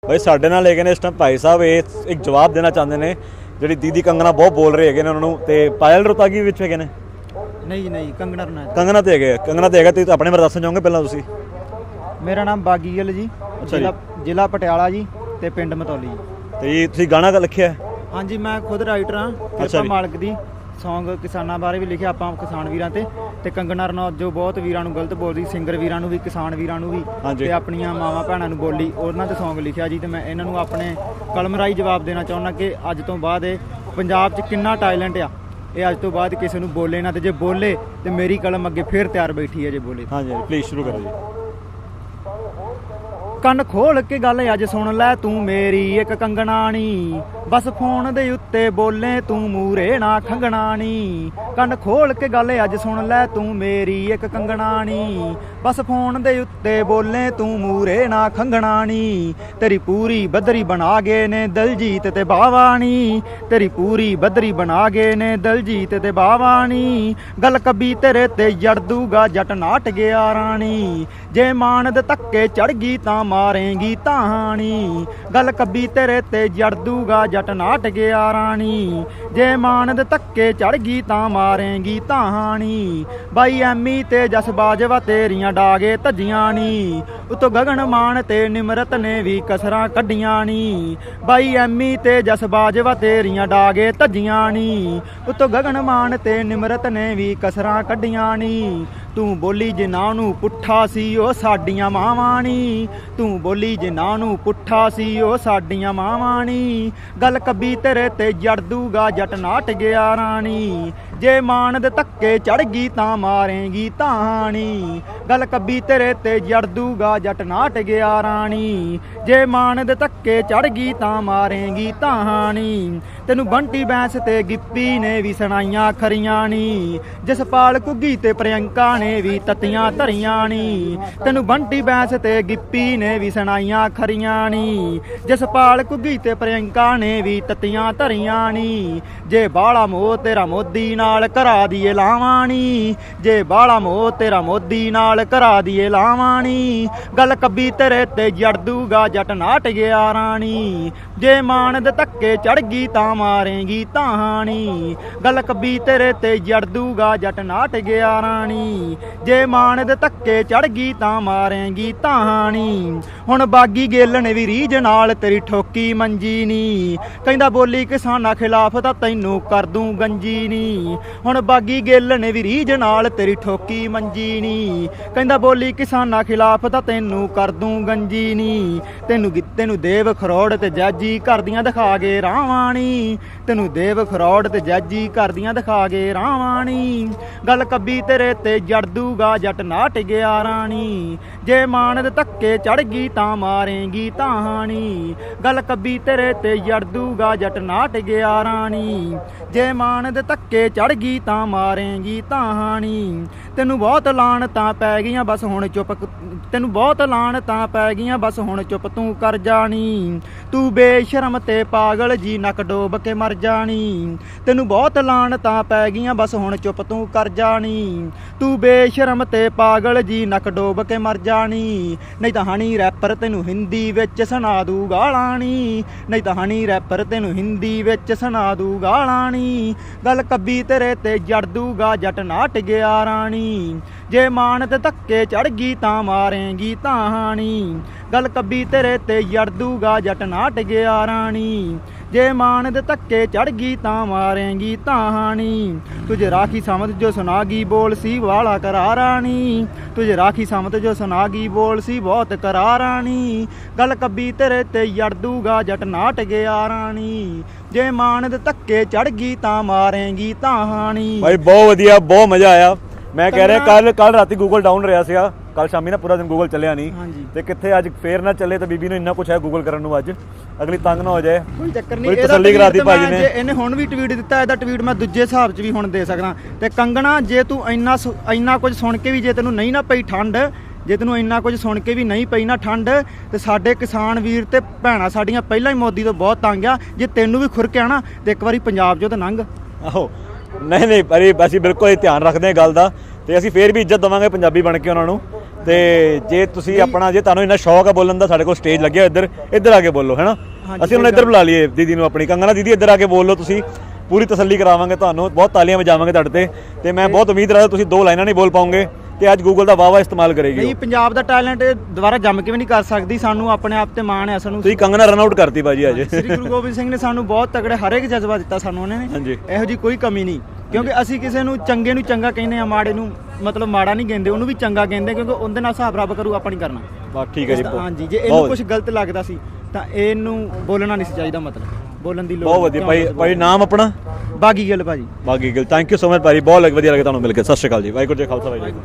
भाई साढ़े नाल हैगे ने इस टाइम भाई साहब ਇਹ ਇੱਕ ਜਵਾਬ ਦੇਣਾ ਚਾਹੁੰਦੇ ਨੇ ਜਿਹੜੀ ਦੀਦੀ ਕੰਗਣਾ ਬਹੁਤ ਬੋਲ ਰਹੇ ਹੈਗੇ ਨੇ ਉਹਨਾਂ ਨੂੰ ਤੇ ਪਾਇਲ ਰੋਤਾਗੀ ਵਿੱਚ ਹੈਗੇ ਨੇ ਨਹੀਂ ਨਹੀਂ ਕੰਗਣਾ ਰਣੌਤ। ਕੰਗਣਾ ਤੇ ਹੈਗਾ ਤੇ ਆਪਣੇ ਬਾਰੇ ਦੱਸਣਾ ਚਾਹੋਗੇ ਪਹਿਲਾਂ ਤੁਸੀਂ। ਮੇਰਾ ਨਾਮ ਬਾਗੀ ਗਿੱਲ ਜੀ, ਜ਼ਿਲ੍ਹਾ ਪਟਿਆਲਾ ਜੀ ਤੇ ਪਿੰਡ ਮਤੌਲੀ ਜੀ। ਤੇ ਤੁਸੀਂ ਗਾਣਾ ਲਿਖਿਆ ਹੈ? ਹਾਂਜੀ ਮੈਂ ਖੁਦ ਰਾਈਟਰ ਹਾਂ, ਕਿਰਪਾ ਮਾਲਕ ਦੀ। ਸੌਂਗ ਕਿਸਾਨਾਂ ਬਾਰੇ ਵੀ ਲਿਖਿਆ ਆਪਾਂ, ਕਿਸਾਨ ਵੀਰਾਂ ਤੇ ਕੰਗਣਾ ਰਣੌਤ ਜੋ ਬਹੁਤ ਵੀਰਾਂ ਨੂੰ ਗਲਤ ਬੋਲਦੀ, ਸਿੰਗਰ ਵੀਰਾਂ ਨੂੰ ਵੀ ਕਿਸਾਨ ਵੀਰਾਂ ਨੂੰ ਵੀ ਤੇ ਆਪਣੀਆਂ ਮਾਵਾਂ ਭੈਣਾਂ ਨੂੰ ਬੋਲੀ, ਉਹਨਾਂ ਤੇ ਸੌਂਗ ਲਿਖਿਆ ਜੀ। ਤੇ ਮੈਂ ਇਹਨਾਂ ਨੂੰ ਆਪਣੇ ਕਲਮ ਰਾਹੀਂ ਜਵਾਬ ਦੇਣਾ ਚਾਹੁੰਦਾ ਕਿ ਅੱਜ ਤੋਂ ਬਾਅਦ ਇਹ ਪੰਜਾਬ 'ਚ ਕਿੰਨਾ ਟੈਲੈਂਟ ਆ, ਇਹ ਅੱਜ ਤੋਂ ਬਾਅਦ ਕਿਸੇ ਨੂੰ ਬੋਲੇ ਨਾ, ਤੇ ਜੇ ਬੋਲੇ ਤੇ ਮੇਰੀ ਕਲਮ ਅੱਗੇ ਫੇਰ ਤਿਆਰ ਬੈਠੀ ਹੈ ਜੇ ਬੋਲੇ। ਹਾਂਜੀ ਪਲੀਜ਼ ਸ਼ੁਰੂ ਕਰੋ ਜੀ। ਕੰਨ ਖੋਲ ਕੇ ਗੱਲ ਅੱਜ ਸੁਣ ਲੈ ਤੂੰ ਮੇਰੀ ਇੱਕ ਕੰਗਣਾਣੀ, ਬਸ ਫੋਨ ਦੇ ਉੱਤੇ ਬੋਲੇ ਤੂੰ ਮੂਰੇ ਨਾ ਖੰਗਣਾਣੀ। ਕੰਨ ਖੋਲ ਕੇ ਗੱਲ ਅੱਜ ਸੁਣ ਲੈ ਤੂੰ ਮੇਰੀ ਇੱਕ ਕੰਗਣਾਣੀ, ਬਸ ਫੋਨ ਦੇ ਉੱਤੇ ਬੋਲੇ ਤੂੰ ਮੂਰੇ ਨਾ ਖੰਗਣਾਣੀ। ਤੇਰੀ ਪੂਰੀ ਬੱਦਰੀ ਬਣਾ ਗਏ ਨੇ ਦਲਜੀਤ ਤੇ ਬਾਵਾਣੀ, ਤੇਰੀ ਪੂਰੀ ਬੱਦਰੀ ਬਣਾ ਗਏ ਨੇ ਦਲਜੀਤ ਤੇ ਬਾਵਾਣੀ। ਗੱਲ ਕੱਬੀ ਤੇਰੇ ਤੇ ਜੜ ਦੂਗਾ ਜੱਟ ਨਾਟ ਗਿਆ ਰਾਣੀ, ਜੇ ਮਾਨ ਦੇ ਧੱਕੇ ਚੜ ਗਈ ਤਾਂ ਮਾਰੇਂਗੀ ਤਾਣੀ। ਗੱਲ ਕੱਬੀ ਤੇਰੇ ਤੇ ਜੜ ਦੂਗਾ ਜੱਟ ਨਾਟ ਗਿਆ ਰਾਣੀ, ਜੇ ਮਾਨ ਦੇ ਧੱਕੇ ਚੜ ਗਈ ਤਾਂ ਮਾਰੇਂਗੀ ਤਾਣੀ। ਬਾਈ ਐਮੀ ਤੇ ਜਸ ਬਾਜਵਾ ਤੇਰੀਆਂ ਡਾਗੇ ਧੱਜੀਆਂ ਨੀ, ਉਤੋਂ ਗਗਨ ਮਾਨ ਤੇ ਨਿਮਰਤ ਨੇ ਵੀ ਕਸਰਾਂ ਕੱਢੀਆਂ ਨੀ। ਬਾਈ ਐਮੀ ਤੇ ਜਸ ਬਾਜਵਾ ਤੇਰੀਆਂ ਡਾਗੇ ਧੱਜੀਆਂ ਨੀ, ਉਤੋਂ ਗਗਨ ਮਾਨ ਤੇ ਨਿਮਰਤ ਨੇ ਵੀ ਕਸਰਾਂ ਕੱਢੀਆਂ ਨੀ। ਤੂੰ ਬੋਲੀ ਜਿਨ੍ਹਾਂ ਨੂੰ ਪੁੱਠਾ ਸੀ ਉਹ ਸਾਡੀਆਂ ਮਾਵਾਂ ਨੀ, ਤੂੰ ਬੋਲੀ ਜਿਨ੍ਹਾਂ ਨੂੰ ਪੁੱਠਾ ਸੀ ਉਹ ਸਾਡੀਆਂ ਮਾਵਾਂ ਨੀ। ਗੱਲ ਕੱਬੀ ਤੇਰੇ ਤੇ ਜੜ ਦੂਗਾ ਜੱਟ ਨਾਟ ਗਿਆ ਰਾਣੀ, ਜੇ ਮਾਨ ਦੇ ਧੱਕੇ ਚੜ ਗਈ ਤਾਂ ਮਾਰੇਂਗੀ ਤਾਣੀ। ਗੱਲ ਕੱਬੀ ਤੇਰੇ ਤੇ ਜੜ ਦੂਗਾ ਜੱਟ ਨਾਟ ਗਿਆ ਰਾਣੀ, ਜੇ ਮਾਨ ਦੇ ਧੱਕੇ ਚੜ ਗਈ ਤਾਂ ਮਾਰੇਂਗੀ ਤਾਣੀ। ਤੈਨੂੰ ਬੰਟੀ ਬੈਂਸ ਤੇ ਗਿੱਪੀ ਨੇ ਵੀ ਸੁਣਾਈਆਂ ਖਰੀਆਂ ਨੀ, ਜਸਪਾਲ ਘੁੱਗੀ ਤੇ ਪ੍ਰਿਯੰਕਾ ਨੇ ਵੀ ਤੱਤੀਆਂ ਧਰੀਆਂ ਨੀ। ਤੈਨੂੰ ਬੰਟੀ ਬੈਂਸ ਤੇ ਗਿੱਪੀ ਨੇ ਵੀ ਸੁਣਾਈਆਂ ਖਰੀਆਂ ਨੀ, ਜਸਪਾਲ ਘੁੱਗੀ ਤੇ ਪ੍ਰਿਯੰਕਾ ਨੇ ਵੀ ਤੱਤੀਆਂ ਧਰੀਆਂ ਨੀ। ਜੇ ਬਾਲਾ ਮੋਹ ਤੇਰਾ ਮੋਦੀ ਨਾਲ ਕਰਾ ਦੀਏ ਲਾਵਾਂ ਨੀ, ਜੇ ਬਾਲਾ ਮੋਹ ਤੇਰਾ ਮੋਦੀ ਨਾਲ ਕਰਾ ਦੀਏ ਲਾਵਾਂ ਨੀ। ਗੱਲ ਕੱਬੀ ਤੇਰੇ ਤੇ ਜੜ ਦੂਗਾ ਜੱਟ ਨਾਟ ਗਿਆ ਰਾਣੀ, ਜੇ ਮਾਨ ਦੇ ਧੱਕੇ ਚੜ ਗਈ ਤਾਂ ਮਾਰੇਂਗੀ ਤਾਣੀ। ਗੱਲ ਕੱਬੀ ਤੇਰੇ ਤੇ ਜੜ ਦੂਗਾ ਜੱਟ ਨਾਟ ਗਿਆ ਰਾਣੀ, ਜੇ ਮਾਨ ਦੇ ਧੱਕੇ ਚੜ ਗਈ ਤਾਂ ਮਾਰੇਂਗੀ ਤਾਣੀ। ਹੁਣ ਬਾਗੀ ਗਿੱਲ ਨੇ ਵੀ ਰੀਝ ਨਾਲ ਤੇਰੀ ਠੋਕੀ ਮੰਜੀ ਨੀ, ਕਹਿੰਦਾ ਬੋਲੀ ਕਿਸਾਨਾਂ ਖਿਲਾਫ ਤਾਂ ਤੈਨੂੰ ਕਰ ਦੂੰ ਗੰਜੀ ਨੀ। ਹੁਣ ਬਾਗੀ ਗਿੱਲ ਨੇ ਵੀ ਰੀਝ ਨਾਲ ਤੇਰੀ ਠੋਕੀ ਮੰਜੀ ਨੀ, ਕਹਿੰਦਾ ਬੋਲੀ ਕਿਸਾਨਾਂ ਖਿਲਾਫ ਤਾਂ ਤੈਨੂੰ ਕਰ ਦੂੰ ਗੰਜੀ ਨੀ। ਤੈਨੂੰ ਦੇਵ ਖਰੋੜ ਤੇ ਜੱਜੀ ਕਰਦੀਆਂ ਦਿਖਾ ਗਏ ਰਾਵਾਣੀ, ਤੈਨੂੰ ਦੇਵ ਖਰੋੜ ਤੇ ਜੱਜੀ ਕਰਦੀਆਂ ਦਿਖਾ ਗਏ ਰਾਵਾਣੀ। ਗੱਲ ਕੱਬੀ ਤੇਰੇ ਤੇ ਜੜ ਦੂਗਾ ਜੱਟ ਨਾਟ ਗਿਆ ਰਾਣੀ, ਜੇ ਮਾਨ ਦੇ ਧੱਕੇ ਚੜ ਗਈ ਤਾਂ ਮਾਰੇਂਗੀ ਤਾਣੀ। ਗੱਲ ਕੱਬੀ ਤੇਰੇ ਤੇ ਜੜ ਦੂਗਾ ਜੱਟ ਨਾਟ ਗਿਆ ਰਾਣੀ, ਜੇ ਮਾਨ ਦੇ ਧੱਕੇ ਚੜ ਗਈ ਤਾਂ ਮਾਰੇਂਗੀ ਤਾਣੀ। ਤੈਨੂੰ ਬਹੁਤ ਲਾਣ ਤਾਂ ਪੈ ਗਈਆਂ ਬਸ ਹੁਣ ਚੁੱਪ, ਤੈਨੂੰ ਬਹੁਤ ਲਾਣ ਤਾਂ ਪੈ ਗਈਆਂ ਬਸ ਹੁਣ ਚੁੱਪ ਤੂੰ ਕਰ ਜਾਣੀ। ਤੂੰ ਬੇਸ਼ਰਮ ਤੇ ਪਾਗਲ ਜੀ ਨੱਕ ਡੋਬ ਕੇ ਮਰ ਜਾਣੀ, ਤੈਨੂੰ ਬਹੁਤ ਲਾਣ ਤਾਂ ਪੈ ਗਈਆਂ ਬਸ ਹੁਣ ਚੁੱਪ ਤੂੰ ਕਰ ਜਾਣੀ। ਤੂੰ ਬੇਸ਼ਰਮ ਤੇ ਪਾਗਲ ਜੀ ਨੱਕ ਡੋਬ ਕੇ ਮਰ ਜਾਣੀ, ਨਹੀਂ ਤਾਂ ਹਣੀ ਰੈਪਰ ਤੈਨੂੰ ਹਿੰਦੀ ਵਿੱਚ ਸੁਣਾ ਦੂ ਗਾਲਾਂ ਨੀ, ਨਹੀਂ ਤਾਂ ਹਣੀ ਰੈਪਰ ਤੈਨੂੰ ਹਿੰਦੀ ਵਿੱਚ ਸੁਣਾ ਦੂ ਗਾਲਾਂ ਨੀ। ਗੱਲ ਕੱਬੀ ਤੇਰੇ ਤੇ ਜੜ ਦੂਗਾ ਜੱਟ ਨਾਟ ਗਿਆ ਰਾਣੀ, ਜੇ ਮਾਨ ਤੇ ਧੱਕੇ ਚੜ ਗਈ ਤਾਂ ਮਾਰੇਂਗੀ ਤਾਣੀ। ਗੱਲ ਕੱਬੀ ਤੇਰੇ ਤੇ ਜੜ ਦੂਗਾ ਜੱਟ ਨਾਟ ਗਿਆ ਰਾਣੀ, ਜੇ ਮਾਨ ਦੇ ਧੱਕੇ ਚੜ ਗਈ ਤਾਂ ਮਾਰੇਂਗੀ ਤਾਣੀ। ਤੁਝ ਰਾਖੀ ਸਮਝ ਜੋ ਸੁਨਾਗੀ ਬੋਲ ਸੀ ਵਾਲਾ ਕਰਾਰਾ ਨੀ, ਤੁਝ ਰਾਖੀ ਸਮਝ ਜੋ ਸੁਨਾਗੀ ਬੋਲ ਸੀ ਬਹੁਤ ਕਰਾਰਾ ਨੀ। ਗੱਲ ਕੱਬੀ ਤੇਰੇ ਤੇ ਜੜ ਦੂਗਾ ਜੱਟ ਨਾਟ ਗਿਆ ਰਾਣੀ, ਜੇ ਮਾਨ ਦੇ ਧੱਕੇ ਚੜ ਗਈ ਤਾਂ ਮਾਰੇਂਗੀ ਤਾਣੀ। ਭਾਈ ਬਹੁਤ ਵਧੀਆ, ਬਹੁਤ ਮਜ਼ਾ ਆਇਆ। ਮੈਂ ਕਹਿ ਰਿਹਾ ਕੱਲ ਰਾਤੀ ਗੂਗਲ ਡਾਊਨ ਰਿਹਾ ਸੀਗਾ, ਕੱਲ ਸ਼ਾਮੀ ਨਾ ਪੂਰਾ ਦਿਨ ਗੂਗਲ ਚੱਲਿਆ ਨਹੀਂ ਤੇ ਕਿੱਥੇ ਅੱਜ ਫੇਰ ਨਾ ਚੱਲੇ ਤਾਂ ਬੀਬੀ ਨੂੰ ਇੰਨਾ ਕੁਛ ਹੈ ਗੂਗਲ ਕਰਨ ਨੂੰ, ਅੱਜ ਅਗਲੀ ਤੰਗ ਨਾ ਹੋ ਜਾਏ। ਕੋਈ ਚੱਕਰ ਨਹੀਂ, ਤਸੱਲੀ ਕਰਾਤੀ ਭਾਜੀ ਨੇ। ਇਹਨੇ ਹੁਣ ਵੀ ਟਵੀਟ ਦਿੱਤਾ, ਇਹਦਾ ਟਵੀਟ ਮੈਂ ਦੂਜੇ ਹਿਸਾਬ 'ਚ ਵੀ ਹੁਣ ਦੇ ਸਕਦਾ। ਤੇ ਕੰਗਣਾ ਜੇ ਤੂੰ ਇੰਨਾ ਕੁਝ ਸੁਣ ਕੇ ਵੀ ਜੇ ਤੈਨੂੰ ਨਹੀਂ ਨਾ ਪਈ ਠੰਡ, ਜੇ ਤੈਨੂੰ ਇੰਨਾ ਕੁਝ ਸੁਣ ਕੇ ਵੀ ਨਹੀਂ ਪਈ ਨਾ ਠੰਡ, ਤੇ ਸਾਡੇ ਕਿਸਾਨ ਵੀਰ ਤੇ ਭੈਣਾਂ ਸਾਡੀਆਂ ਪਹਿਲਾਂ ਹੀ ਮੋਦੀ ਤੋਂ ਬਹੁਤ ਤੰਗ ਆ। ਜੇ ਤੈਨੂੰ ਵੀ ਖੁਰਕਿਆ ਨਾ ਤੇ ਇੱਕ ਵਾਰੀ ਪੰਜਾਬ 'ਚੋਂ ਤਾਂ ਲੰਘ। ਆਹੋ ਨਹੀਂ ਪਰ ਅਸੀਂ ਬਿਲਕੁਲ ਧਿਆਨ ਰੱਖਦੇ ਹਾਂ ਗੱਲ ਦਾ, ਤੇ ਅਸੀਂ ਫੇਰ ਵੀ ਇੱਜ਼ਤ ਦੇਵਾਂਗੇ ਪੰਜਾਬੀ ਬਣ ਕੇ ਉਹਨਾਂ ਨੂੰ। ਤੇ ਜੇ ਤੁਸੀਂ ਆਪਣਾ ਜੇ ਤੁਹਾਨੂੰ ਇੰਨਾ ਸ਼ੌਕ ਹੈ ਬੋਲਣ ਦਾ, ਸਾਡੇ ਕੋਲ ਸਟੇਜ ਲੱਗਿਆ ਇੱਧਰ ਆ ਕੇ ਬੋਲੋ, ਹੈ ਨਾ। ਅਸੀਂ ਹੁਣ ਇੱਧਰ ਬੁਲਾ ਲਈਏ ਦੀਦੀ ਨੂੰ ਆਪਣੀ, ਕੰਗਣਾ ਦੀਦੀ ਇੱਧਰ ਆ ਕੇ ਬੋਲ ਲਓ, ਤੁਸੀਂ ਪੂਰੀ ਤਸੱਲੀ ਕਰਾਵਾਂਗੇ ਤੁਹਾਨੂੰ, ਬਹੁਤ ਤਾਲੀਆਂ ਵਜਾਵਾਂਗੇ ਤੁਹਾਡੇ ਤੇ ਮੈਂ ਬਹੁਤ ਉਮੀਦ ਰੱਖਦਾ ਤੁਸੀਂ 2 ਲਾਈਨਾਂ ਨਹੀਂ ਬੋਲ ਪਾਓਗੇ ਤੇ ਅੱਜ ਗੂਗਲ ਦਾ ਵਾਵਾ ਇਸਤੇਮਾਲ ਕਰੇਗੀ। ਨਹੀਂ, ਪੰਜਾਬ ਦਾ ਟੈਲੈਂਟ ਦੁਬਾਰਾ ਜੰਮ ਕੇ ਵੀ ਨਹੀਂ ਕਰ ਸਕਦੀ, ਸਾਨੂੰ ਆਪਣੇ ਆਪ ਤੇ ਮਾਣ ਹੈ। ਸਾਨੂੰ ਤੁਸੀਂ ਕੰਗਣਾ ਰਨ ਆਊਟ ਕਰਤੀ ਭਾਜੀ ਅੱਜ। ਸ੍ਰੀ ਗੁਰੂ ਗੋਬਿੰਦ ਸਿੰਘ ਨੇ ਸਾਨੂੰ ਬਹੁਤ ਤਗੜੇ ਹਰ ਇੱਕ ਜਜ਼ਬਾ ਦਿੱਤਾ ਸਾਨੂੰ ਉਹਨਾਂ ਨੇ, ਹਾਂਜੀ। ਇਹੋ ਜੀ ਕੋਈ ਕਮੀ ਨਹੀਂ, ਕਿਉਂਕਿ ਅਸੀਂ ਕਿਸੇ ਨੂੰ ਚੰਗੇ ਨੂੰ ਚੰਗਾ ਕਹਿੰਦੇ ਆ, ਮਾੜੇ ਨੂੰ ਮਤਲਬ ਮਾੜਾ ਨਹੀਂ ਕਹਿੰਦੇ, ਉਹਨੂੰ ਵੀ ਚੰਗਾ ਕਹਿੰਦੇ, ਕਿਉਂਕਿ ਉਹਦੇ ਨਾਲ ਹਿਸਾਬ ਰੱਬ ਕਰੂ, ਆਪਾਂ ਨਹੀਂ ਕਰਨਾ। ਬਸ ਠੀਕ ਹੈ ਜੀ। ਹਾਂਜੀ, ਜੇ ਇਹਨੂੰ ਕੁਝ ਗਲਤ ਲੱਗਦਾ ਸੀ ਤਾਂ ਇਹਨੂੰ ਬੋਲਣਾ ਨਹੀਂ ਸੀ ਚਾਹੀਦਾ, ਮਤਲਬ ਬੋਲਣ ਦੀ ਲੋੜ। ਬਹੁਤ ਵਧੀਆ ਭਾਈ ਨਾਮ ਆਪਣਾ? ਬਾਗੀ ਗਿੱਲ ਭਾਜੀ। ਬਾਗੀ Gill, thank you so much ਭਾਜੀ, ਬਹੁਤ ਵਧੀਆ ਲੱਗਾ ਤੁਹਾਨੂੰ ਮਿਲ ਕੇ। ਸਤਿ ਸ਼੍ਰੀ ਅਕਾਲ ਜੀ, ਵਾਹਿਗੁਰੂ ਜੀ ਕਾ ਖਾਲਸਾ ਵਾਹਿਗੁਰੂ ਜੀ ਕੀ ਫਤਿਹ।